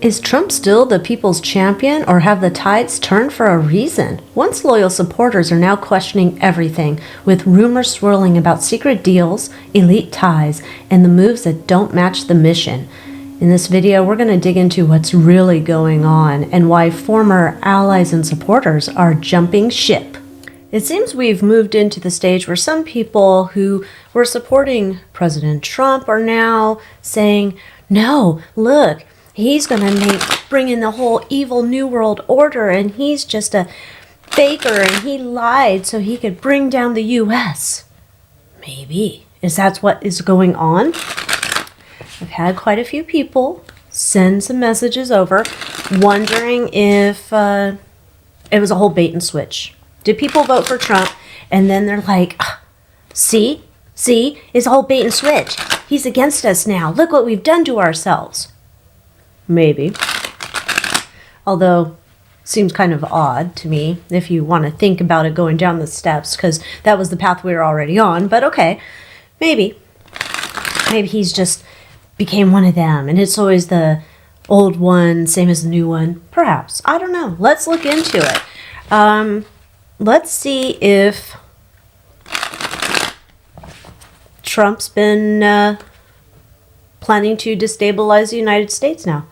Is Trump still the people's champion, or have the tides turned for a reason? Once loyal supporters are now questioning everything, with rumors swirling about secret deals, elite ties, and the moves that don't match the mission. In this video, we're going to dig into what's really going on and why former allies and supporters are jumping ship. It seems we've moved into the stage where some people who were supporting President Trump are now saying, no, look, he's going to bring in the whole evil New World Order, and he's just a faker, and he lied so he could bring down the U.S. Maybe. Is that what is going on? I've had quite a few people send some messages over wondering if it was a whole bait and switch. Did people vote for Trump, and then they're like, see, it's a whole bait and switch. He's against us now. Look what we've done to ourselves. Maybe. Although, seems kind of odd to me if you want to think about it going down the steps, because that was the path we were already on. But okay, maybe. Maybe he's just became one of them, and it's always the old one, same as the new one. Perhaps. I don't know. Let's look into it. Let's see if Trump's been planning to destabilize the United States now.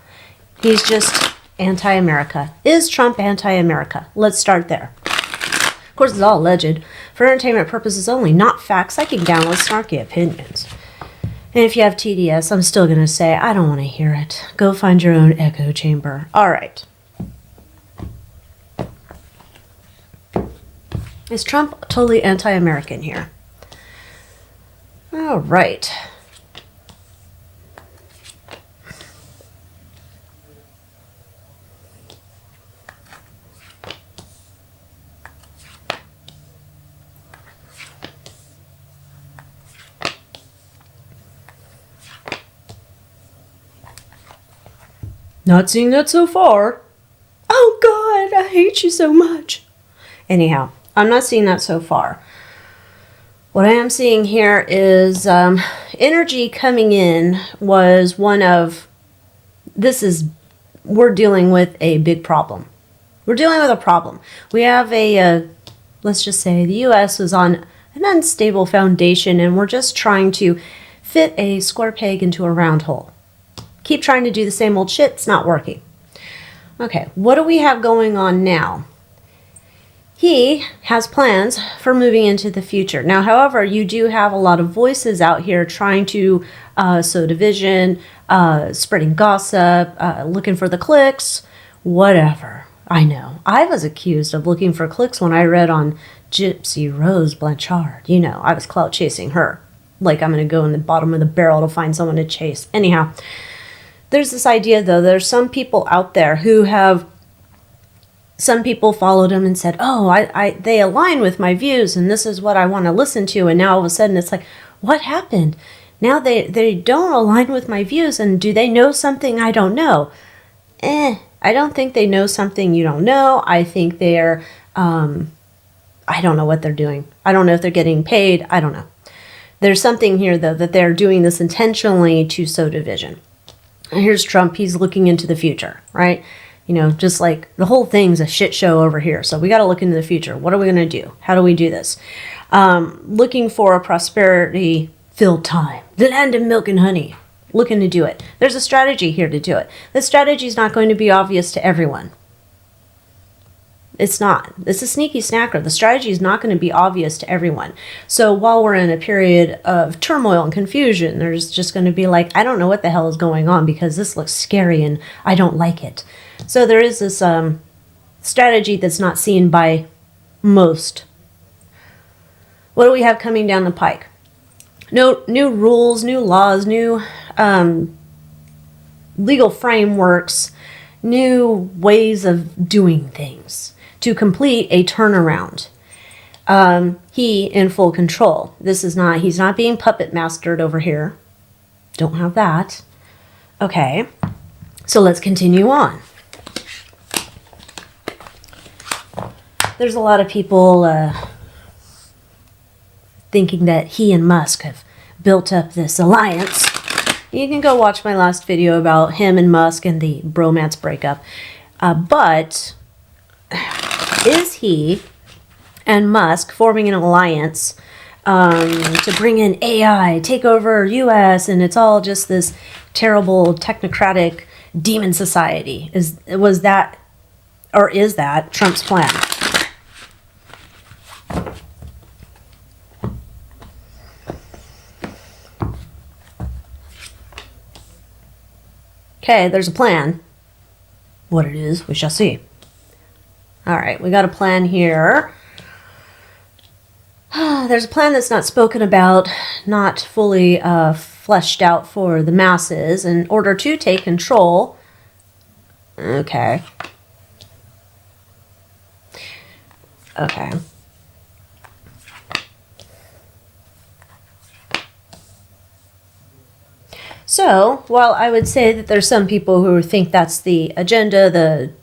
He's just anti-America. Is Trump anti-America? Let's start there. Of course, it's all alleged. For entertainment purposes only, not facts. I can download snarky opinions. And if you have TDS, I'm still going to say, I don't want to hear it. Go find your own echo chamber. All right. Is Trump totally anti-American here? All right. Not seeing that so far. Oh God, I hate you so much. Anyhow, I'm not seeing that so far. What I am seeing here is energy coming in was one of, we're dealing with a big problem. We're dealing with a problem. We have let's just say the U.S. is on an unstable foundation, and we're just trying to fit a square peg into a round hole. Keep trying to do the same old shit, it's not working. Okay, what do we have going on now? He has plans for moving into the future. Now, however, you do have a lot of voices out here trying to sow division, spreading gossip, looking for the clicks, whatever. I know. I was accused of looking for clicks when I read on Gypsy Rose Blanchard. You know, I was clout chasing her. Like I'm going to go in the bottom of the barrel to find someone to chase. Anyhow, there's this idea, though. There's some people out there who have, some people followed him and said, oh, they align with my views, and this is what I want to listen to. And now all of a sudden it's like, what happened? Now they don't align with my views, and do they know something I don't know? I don't think they know something you don't know. I think they're, I don't know what they're doing. I don't know if they're getting paid. I don't know. There's something here, though, that they're doing this intentionally to sow division. And here's Trump. He's looking into the future, right? You know, just like the whole thing's a shit show over here. So we got to look into the future. What are we going to do? How do we do this? Looking for a prosperity-filled time. The land of milk and honey. Looking to do it. There's a strategy here to do it. The strategy is not going to be obvious to everyone. It's not. It's a sneaky snacker. The strategy is not going to be obvious to everyone. So while we're in a period of turmoil and confusion, there's just going to be like, I don't know what the hell is going on because this looks scary and I don't like it. So there is this strategy that's not seen by most. What do we have coming down the pike? No new rules, new laws, new legal frameworks, new ways of doing things to complete a turnaround. He in full control. He's not being puppet mastered over here. Don't have that. Okay, so let's continue on. There's a lot of people thinking that he and Musk have built up this alliance You can go watch my last video about him and Musk and the bromance breakup. But is he and Musk forming an alliance to bring in AI, take over US, and it's all just this terrible technocratic demon society? Was that, or is that Trump's plan? Okay, there's a plan. What it is, we shall see. All right, we got a plan here. There's a plan that's not spoken about, not fully fleshed out for the masses in order to take control. Okay. Okay. So, while I would say that there's some people who think that's the agenda, the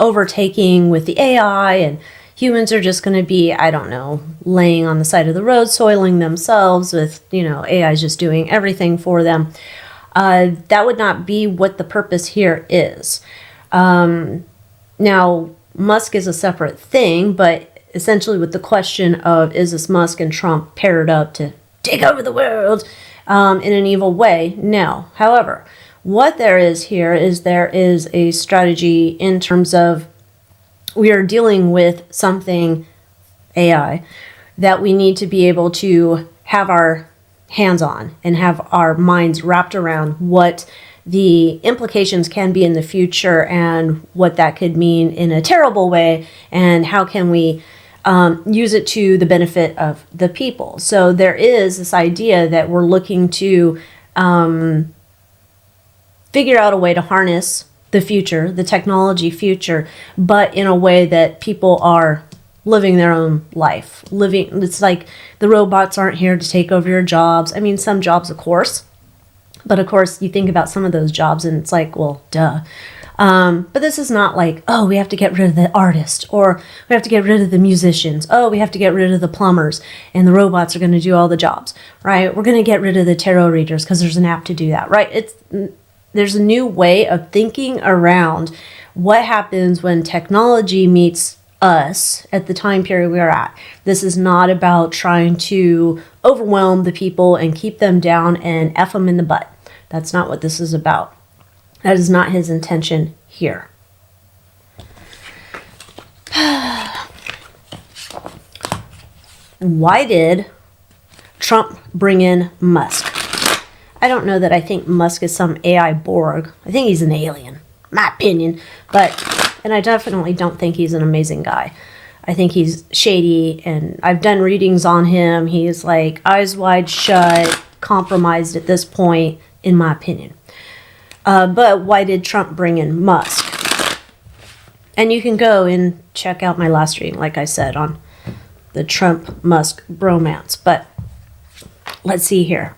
overtaking with the AI, and humans are just going to be, I don't know, laying on the side of the road, soiling themselves with, AI is just doing everything for them. That would not be what the purpose here is. Now, Musk is a separate thing, but essentially with the question of, is this Musk and Trump paired up to take over the world in an evil way? No. However, what there is here is there is a strategy in terms of we are dealing with something, AI, that we need to be able to have our hands on and have our minds wrapped around what the implications can be in the future and what that could mean in a terrible way, and how can we use it to the benefit of the people. So there is this idea that we're looking to figure out a way to harness the future, the technology future, but in a way that people are living their own life. It's like the robots aren't here to take over your jobs. I mean, some jobs, of course, but of course you think about some of those jobs and it's like, well, duh. But this is not like, oh, we have to get rid of the artist, or we have to get rid of the musicians. Oh, we have to get rid of the plumbers, and the robots are going to do all the jobs, right? We're going to get rid of the tarot readers because there's an app to do that, right? There's a new way of thinking around what happens when technology meets us at the time period we are at. This is not about trying to overwhelm the people and keep them down and F them in the butt. That's not what this is about. That is not his intention here. Why did Trump bring in Musk? I don't know that I think Musk is some AI Borg. I think he's an alien, my opinion. And I definitely don't think he's an amazing guy. I think he's shady, and I've done readings on him. He is like eyes wide shut, compromised at this point, in my opinion. But why did Trump bring in Musk? And you can go and check out my last reading, like I said, on the Trump-Musk bromance. But let's see here.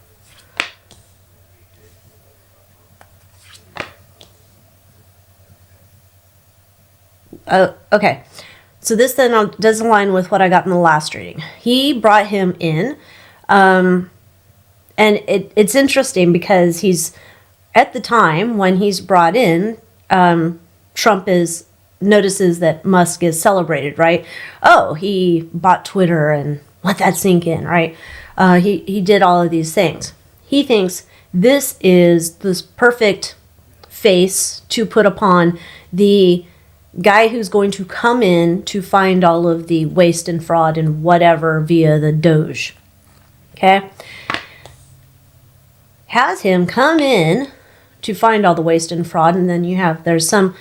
Okay, so this then does align with what I got in the last reading. He brought him in, and it's interesting because he's, at the time when he's brought in, Trump notices that Musk is celebrated, right? Oh, he bought Twitter, and let that sink in, right? He did all of these things. He thinks this is this perfect face to put upon the guy who's going to come in to find all of the waste and fraud and whatever via the Doge. Okay? Has him come in to find all the waste and fraud, and then there's some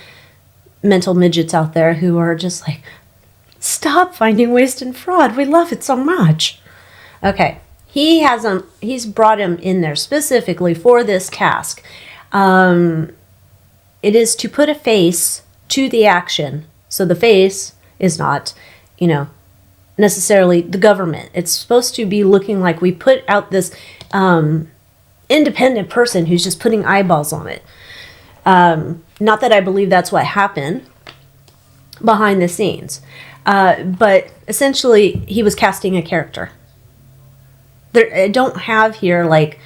mental midgets out there who are just like, stop finding waste and fraud. We love it so much. Okay. He's brought him in there specifically for this task. It is to put a face to the action. So the face is not, necessarily the government. It's supposed to be looking like we put out this independent person who's just putting eyeballs on it. Not that I believe that's what happened behind the scenes. But essentially, he was casting a character. I don't have here, like,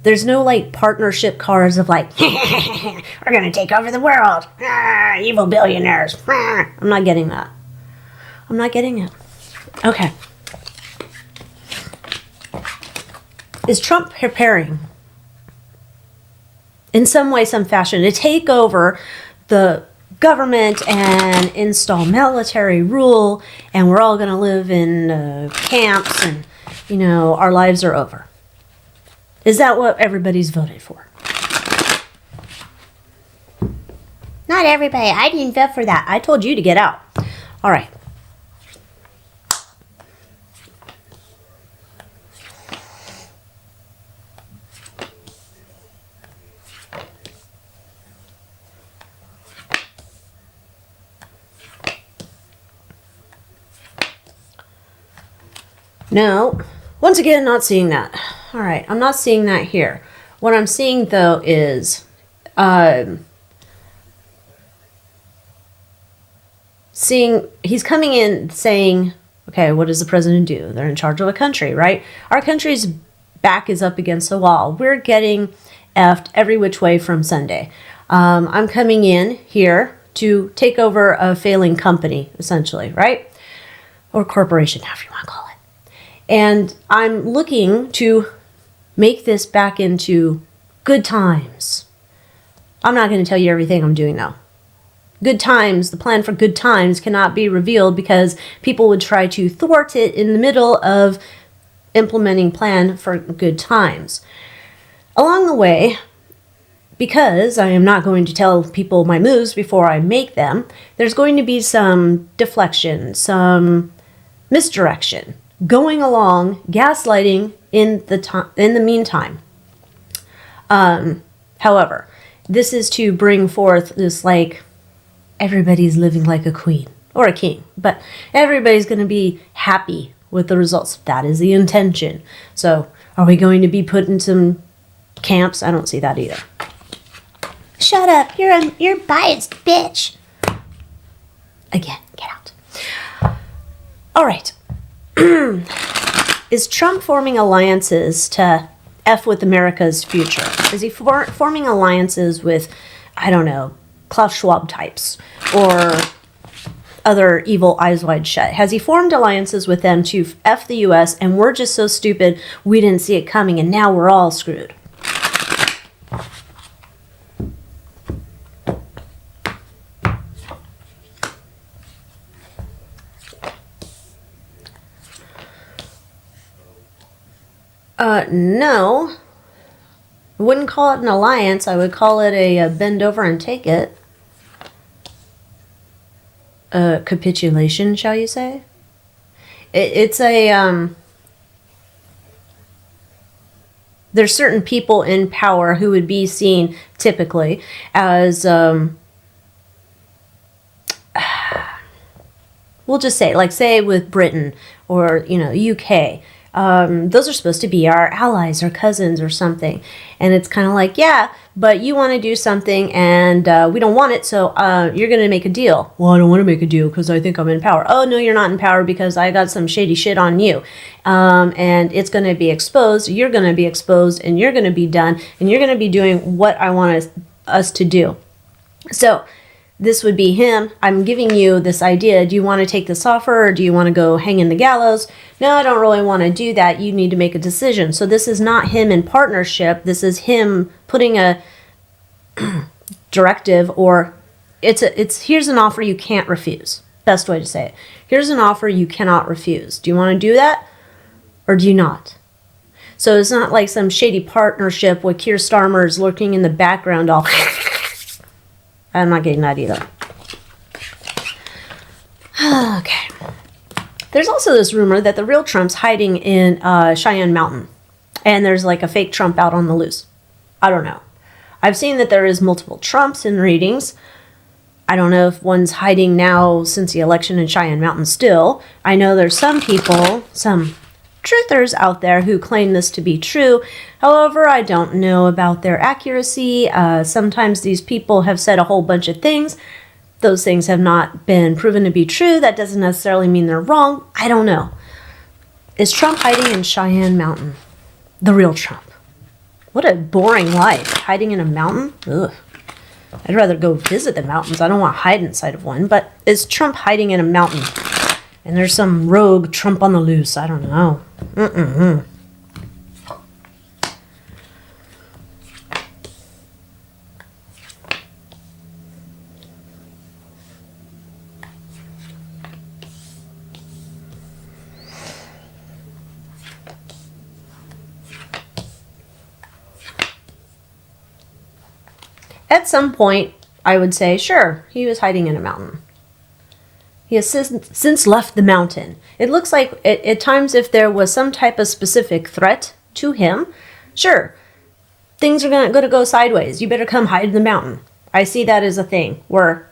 There's no like partnership cards of like, we're going to take over the world. Evil billionaires. I'm not getting that. I'm not getting it. Okay. Is Trump preparing in some way, some fashion to take over the government and install military rule, and we're all going to live in camps and, you know, our lives are over? Is that what everybody's voted for? Not everybody. I didn't vote for that. I told you to get out. All right. No. Once again, not seeing that. All right, I'm not seeing that here. What I'm seeing, though, is he's coming in saying, okay, what does the president do? They're in charge of a country, right? Our country's back is up against the wall. We're getting effed every which way from Sunday. I'm coming in here to take over a failing company, essentially, right? Or corporation, however you want to call it. And I'm looking to make this back into good times. I'm not going to tell you everything I'm doing, though. Good times, the plan for good times cannot be revealed because people would try to thwart it in the middle of implementing plan for good times. Along the way, because I am not going to tell people my moves before I make them, there's going to be some deflection, some misdirection, going along, gaslighting in the meantime. However, this is to bring forth this, like, everybody's living like a queen or a king, but everybody's going to be happy with the results. That is the intention. So are we going to be put in some camps? I don't see that either. Shut up. You're biased, bitch. Again, get out. All right. Is Trump forming alliances to F with America's future? Is he forming alliances with, I don't know, Klaus Schwab types or other evil eyes wide shut? Has he formed alliances with them to F the U.S. and we're just so stupid we didn't see it coming and now we're all screwed? No. I wouldn't call it an alliance. I would call it a bend over and take it. Capitulation, shall you say? It's a, there's certain people in power who would be seen typically as, we'll just say, like say with Britain or, you know, UK. Those are supposed to be our allies or cousins or something. And it's kind of like, yeah, but you want to do something and we don't want it, so you're going to make a deal. Well, I don't want to make a deal because I think I'm in power. Oh, no, you're not in power because I got some shady shit on you. And it's going to be exposed. You're going to be exposed and you're going to be done. And you're going to be doing what I want us to do. So this would be him. I'm giving you this idea. Do you want to take this offer or do you want to go hang in the gallows? No, I don't really want to do that. You need to make a decision. So this is not him in partnership. This is him putting a directive, or it's here's an offer you can't refuse. Best way to say it. Here's an offer you cannot refuse. Do you want to do that or do you not? So it's not like some shady partnership with Keir Starmer's lurking in the background all I'm not getting that either. Okay. There's also this rumor that the real Trump's hiding in Cheyenne Mountain. And there's like a fake Trump out on the loose. I don't know. I've seen that there is multiple Trumps in readings. I don't know if one's hiding now since the election in Cheyenne Mountain still. I know there's some people, some truthers out there who claim this to be true. However, I don't know about their accuracy. Sometimes these people have said a whole bunch of things. Those things have not been proven to be true. That doesn't necessarily mean they're wrong. I don't know. Is Trump hiding in Cheyenne Mountain? The real Trump. What a boring life. Hiding in a mountain? Ugh. I'd rather go visit the mountains. I don't want to hide inside of one. But is Trump hiding in a mountain? And there's some rogue Trump on the loose. I don't know. At some point, I would say, sure, he was hiding in a mountain. He has since left the mountain. It looks like at times if there was some type of specific threat to him, sure, things are going to go sideways. You better come hide in the mountain. I see that as a thing where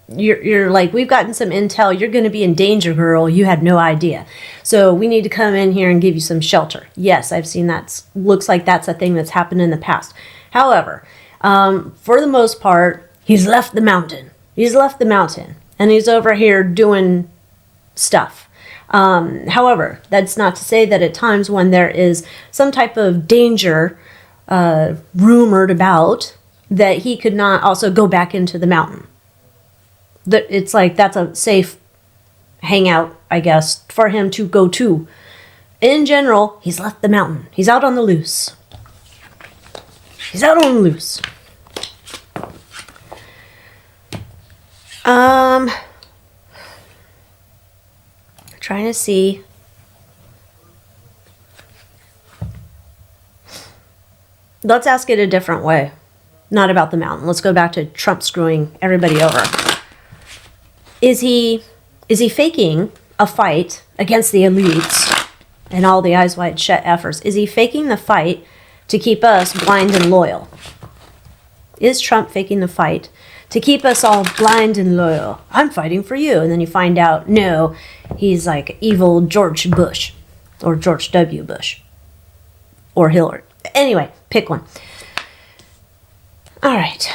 you're like, we've gotten some intel. You're going to be in danger, girl. You had no idea. So we need to come in here and give you some shelter. Yes, I've seen that. Looks like that's a thing that's happened in the past. However, for the most part, he's left the mountain. He's left the mountain. And he's over here doing stuff. However, that's not to say that at times when there is some type of danger rumored about, that he could not also go back into the mountain. It's like that's a safe hangout, I guess, for him to go to. In general, he's left the mountain. He's out on the loose. He's out on the loose. Trying to see. Let's ask it a different way. Not about the mountain. Let's go back to Trump screwing everybody over. Is he faking a fight against the elites and all the eyes wide shut efforts? Is he faking the fight to keep us blind and loyal? Is Trump faking the fight to keep us all blind and loyal? I'm fighting for you. And then you find out, no, he's like evil George Bush or George W. Bush or Hillary. Anyway, pick one. All right.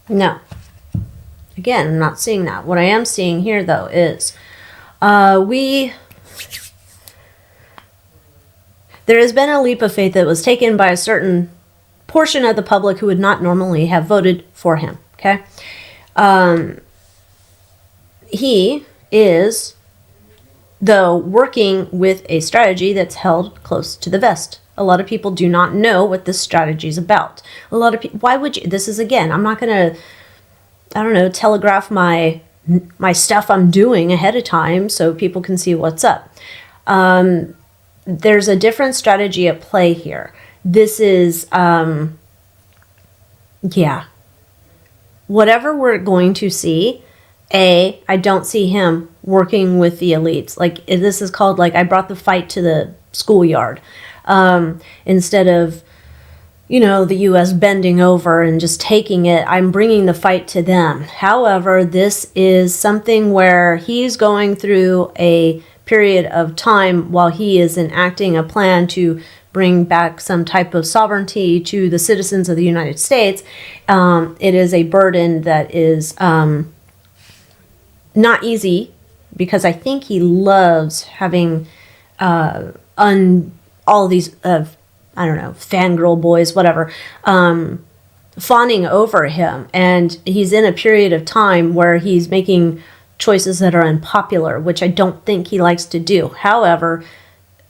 No. Again, I'm not seeing that. What I am seeing here, though, is there has been a leap of faith that was taken by a certain portion of the public who would not normally have voted for him. Okay? He is, though, working with a strategy that's held close to the vest. A lot of people do not know what this strategy is about. A lot of people, why would you, this is again, I'm not going to, I don't know, telegraph my stuff I'm doing ahead of time so people can see what's up. There's a different strategy at play here. This is, whatever we're going to see, I don't see him working with the elites. Like, this is called, like, I brought the fight to the schoolyard. Instead of, the U.S. bending over and just taking it, I'm bringing the fight to them. However, this is something where he's going through a period of time while he is enacting a plan to bring back some type of sovereignty to the citizens of the United States. It is a burden that is not easy, because I think he loves having all these, fangirl boys, whatever, fawning over him. And he's in a period of time where he's making choices that are unpopular, which I don't think he likes to do. However,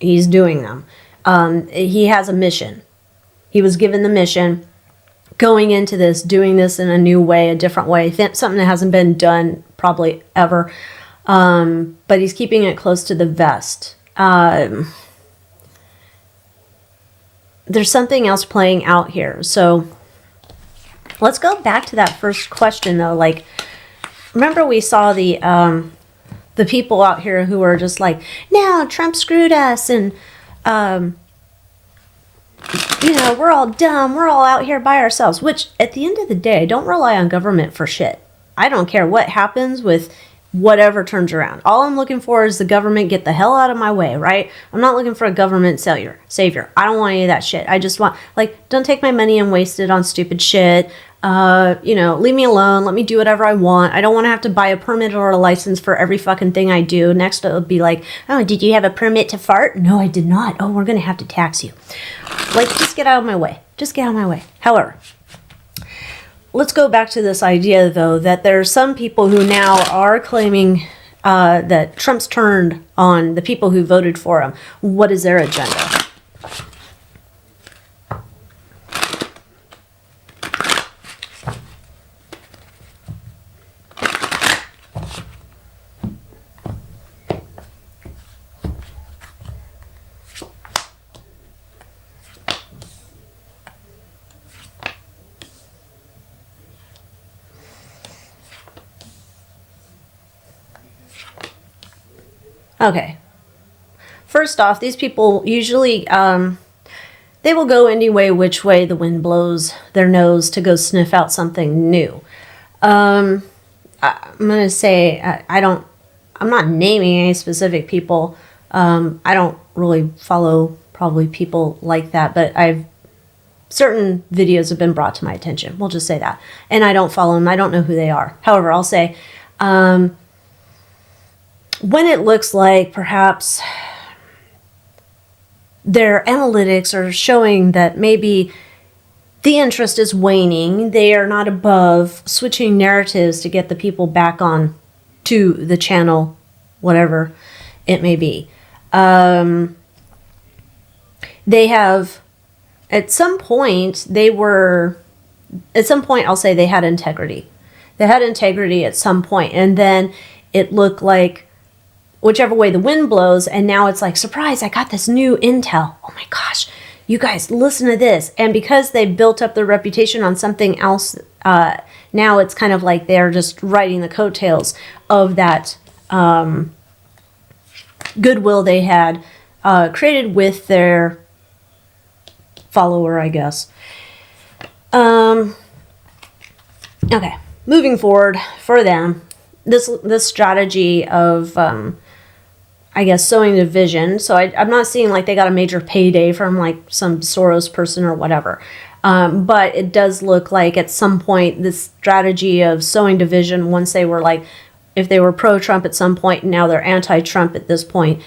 he's doing them. He has a mission. He was given the mission, going into this, doing this in a new way, a different way, something that hasn't been done probably ever. But he's keeping it close to the vest. There's something else playing out here. So let's go back to that first question, though. Like, remember we saw the people out here who were just like, no, Trump screwed us, and we're all dumb. We're all out here by ourselves. Which, at the end of the day, don't rely on government for shit. I don't care what happens with whatever turns around. All I'm looking for is the government get the hell out of my way, right? I'm not looking for a government savior. I don't want any of that shit. I just want, like, don't take my money and waste it on stupid shit. Leave me alone. Let me do whatever I want. I don't want to have to buy a permit or a license for every fucking thing I do. Next, it'll be like, oh, did you have a permit to fart? No, I did not. Oh, we're going to have to tax you. Like, just get out of my way. Just get out of my way. However, let's go back to this idea, though, that there are some people who now are claiming that Trump's turned on the people who voted for him. What is their agenda? Okay. First off, these people usually, they will go any way which way the wind blows their nose to go sniff out something new. I'm going to say, I'm not naming any specific people. I don't really follow probably people like that, but certain videos have been brought to my attention. We'll just say that. And I don't follow them. I don't know who they are. However, I'll say, when it looks like perhaps their analytics are showing that maybe the interest is waning, they are not above switching narratives to get the people back on to the channel, whatever it may be. They have, at some point, I'll say they had integrity. They had integrity at some point, and then it looked like whichever way the wind blows, and now it's like, surprise, I got this new intel. Oh my gosh, you guys, listen to this. And because they built up their reputation on something else, now it's kind of like they're just riding the coattails of that goodwill they had created with their follower, I guess. Okay, moving forward for them, this strategy of I guess sowing division. So I'm not seeing like they got a major payday from like some Soros person or whatever. But it does look like at some point this strategy of sowing division, once they were like, if they were pro-Trump at some point, now they're anti-Trump at this point,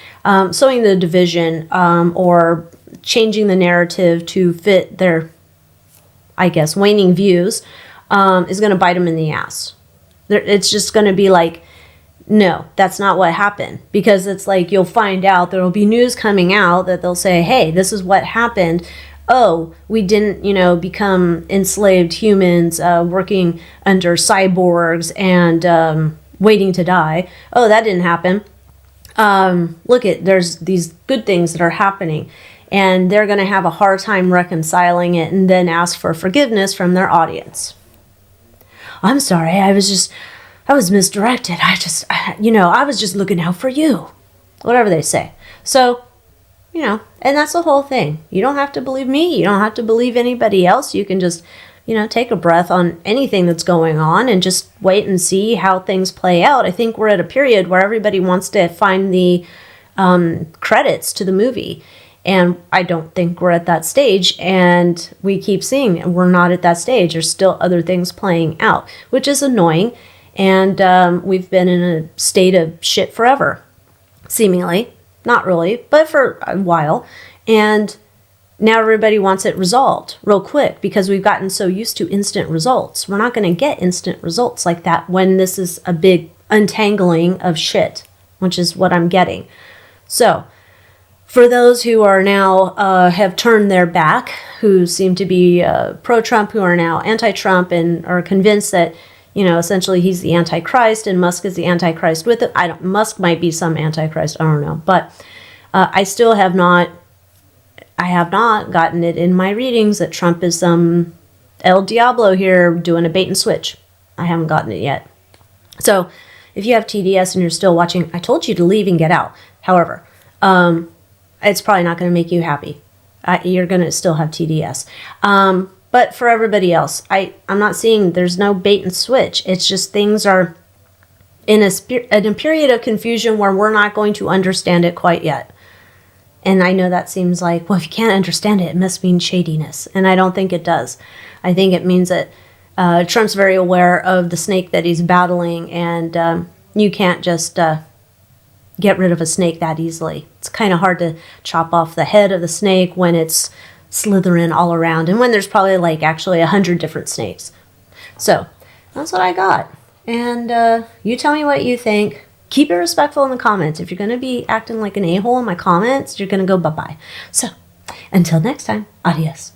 sowing the division or changing the narrative to fit their, I guess, waning views is going to bite them in the ass. It's just going to be like, no, that's not what happened. Because it's like you'll find out, there will be news coming out that they'll say, hey, this is what happened. Oh, we didn't, become enslaved humans working under cyborgs and waiting to die. Oh, that didn't happen. There's these good things that are happening. And they're going to have a hard time reconciling it and then ask for forgiveness from their audience. I'm sorry, I was misdirected. I was just looking out for you. Whatever they say. So, and that's the whole thing. You don't have to believe me. You don't have to believe anybody else. You can just, take a breath on anything that's going on and just wait and see how things play out. I think we're at a period where everybody wants to find the credits to the movie. And I don't think we're at that stage. And we keep seeing we're not at that stage. There's still other things playing out, which is annoying. And we've been in a state of shit forever, seemingly. Not really, but for a while. And now everybody wants it resolved real quick because we've gotten so used to instant results. We're not going to get instant results like that when this is a big untangling of shit, which is what I'm getting. So, for those who are now, have turned their back, who seem to be pro-Trump, who are now anti-Trump and are convinced that, essentially he's the Antichrist and Musk is the Antichrist with it. Musk might be some Antichrist, I don't know. But I still have not gotten it in my readings that Trump is some El Diablo here doing a bait and switch. I haven't gotten it yet. So if you have TDS and you're still watching, I told you to leave and get out. However, it's probably not going to make you happy. You're going to still have TDS. But for everybody else, I'm not seeing, there's no bait and switch. It's just things are, in a period of confusion where we're not going to understand it quite yet. And I know that seems like, well, if you can't understand it, it must mean shadiness. And I don't think it does. I think it means that Trump's very aware of the snake that he's battling, and you can't just get rid of a snake that easily. It's kind of hard to chop off the head of the snake when it's slithering all around, and when there's probably like actually 100 different snakes. So that's what I got. And you tell me what you think. Keep it respectful in the comments. If you're going to be acting like an a-hole in my comments, you're going to go bye-bye. So until next time, adios.